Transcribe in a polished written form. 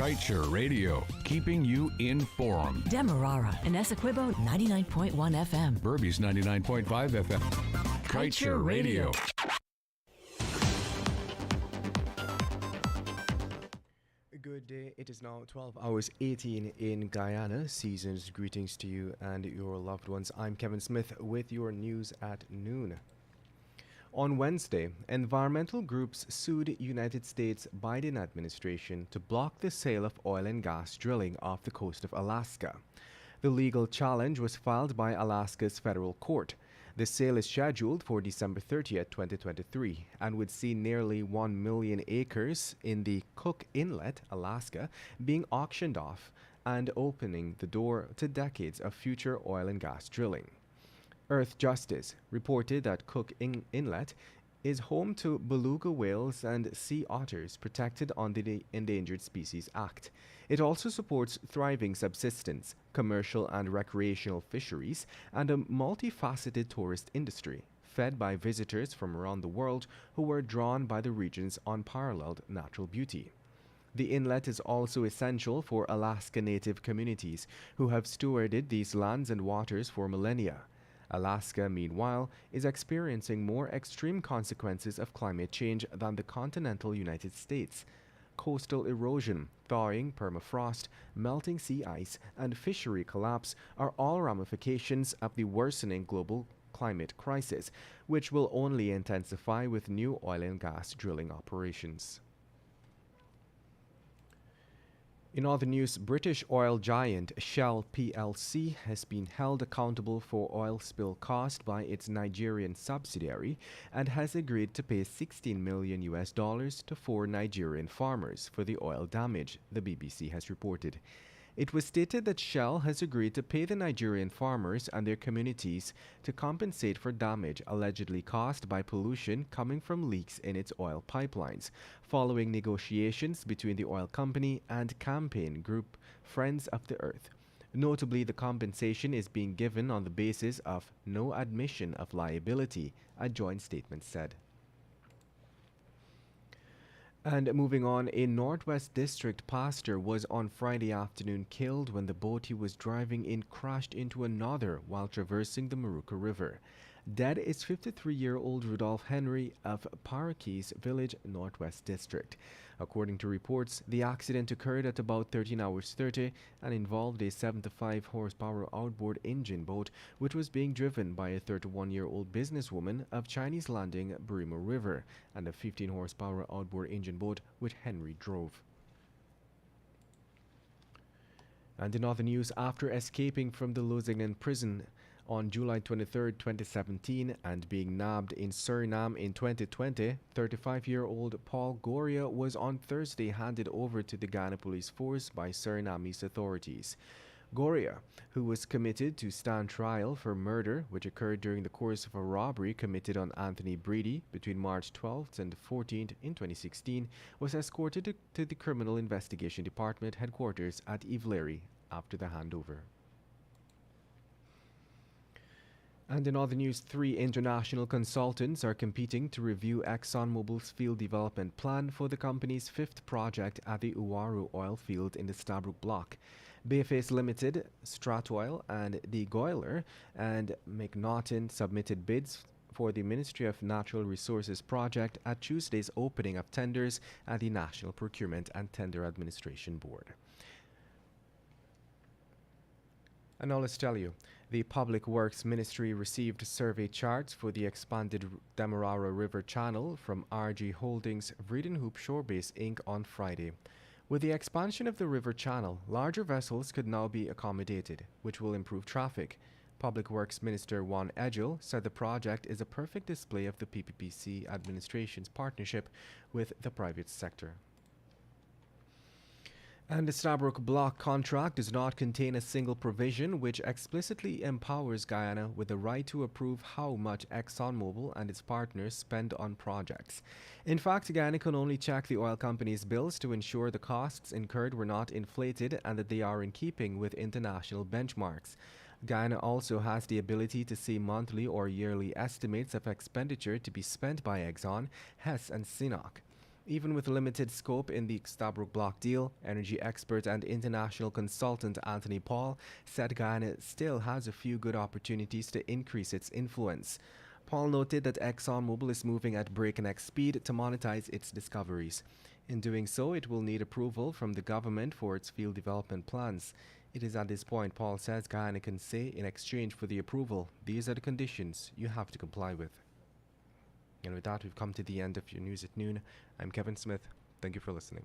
Kaieteur Radio, keeping you informed. Demerara and Essequibo 99.1 FM. Berbice 99.5 FM. Kaieteur Radio. Good day. It is now 12 hours 18 in Guyana. Season's greetings to you and your loved ones. I'm Kevin Smith with your news at noon. On Wednesday, environmental groups sued United States Biden administration to block the sale of oil and gas drilling off the coast of Alaska. The legal challenge was filed by Alaska's federal court. The sale is scheduled for December 30th, 2023, and would see nearly 1 million acres in the Cook Inlet, Alaska, being auctioned off and opening the door to decades of future oil and gas drilling. Earth Justice reported that Cook Inlet is home to beluga whales and sea otters protected under the Endangered Species Act. It also supports thriving subsistence, commercial and recreational fisheries, and a multifaceted tourist industry, fed by visitors from around the world who were drawn by the region's unparalleled natural beauty. The inlet is also essential for Alaska Native communities who have stewarded these lands and waters for millennia. Alaska, meanwhile, is experiencing more extreme consequences of climate change than the continental United States. Coastal erosion, thawing permafrost, melting sea ice, and fishery collapse are all ramifications of the worsening global climate crisis, which will only intensify with new oil and gas drilling operations. In other news, British oil giant Shell plc has been held accountable for oil spill caused by its Nigerian subsidiary and has agreed to pay $16 million to 4 Nigerian farmers for the oil damage, the BBC has reported. It was stated that Shell has agreed to pay the Nigerian farmers and their communities to compensate for damage allegedly caused by pollution coming from leaks in its oil pipelines, following negotiations between the oil company and campaign group Friends of the Earth. Notably, the compensation is being given on the basis of no admission of liability, a joint statement said. And moving on, a Northwest District pastor was on Friday afternoon killed when the boat he was driving in crashed into another while traversing the Maruka River. Dead is 53-year-old Rudolph Henry of Parakees Village, Northwest District. According to reports, the accident occurred at about 13 hours 30 and involved a 75 horsepower outboard engine boat which was being driven by a 31-year-old businesswoman of Chinese Landing, Burima River, and a 15 horsepower outboard engine boat which Henry drove. And in other news, after escaping from the Lusignan prison on July 23, 2017 and being nabbed in Suriname in 2020, 35-year-old Paul Goria was on Thursday handed over to the Ghana Police Force by Surinamese authorities. Goria, who was committed to stand trial for murder which occurred during the course of a robbery committed on Anthony Brady between March 12th and 14th in 2016, was escorted to the Criminal Investigation Department headquarters at Ivleri after the handover. And in other news, 3 international consultants are competing to review ExxonMobil's field development plan for the company's 5th project at the Uaru oil field in the Stabroek Block. Bayface Limited, Statoil, and De Goiler and McNaughton submitted bids for the Ministry of Natural Resources project at Tuesday's opening of tenders at the National Procurement and Tender Administration Board. And now let's tell you, the Public Works Ministry received survey charts for the expanded Demerara River Channel from RG Holdings Vredenhoop Shorebase Inc. on Friday. With the expansion of the river channel, larger vessels could now be accommodated, which will improve traffic. Public Works Minister Juan Edgel said the project is a perfect display of the PPPC administration's partnership with the private sector. And the Stabroek Block contract does not contain a single provision which explicitly empowers Guyana with the right to approve how much ExxonMobil and its partners spend on projects. In fact, Guyana can only check the oil company's bills to ensure the costs incurred were not inflated and that they are in keeping with international benchmarks. Guyana also has the ability to see monthly or yearly estimates of expenditure to be spent by Exxon, Hess, and Sinopec. Even with limited scope in the Stabroek Block deal, energy expert and international consultant Anthony Paul said Guyana still has a few good opportunities to increase its influence. Paul noted that ExxonMobil is moving at breakneck speed to monetize its discoveries. In doing so, it will need approval from the government for its field development plans. It is at this point, Paul says, Guyana can say in exchange for the approval, these are the conditions you have to comply with. And with that, we've come to the end of your news at noon. I'm Kevin Smith. Thank you for listening.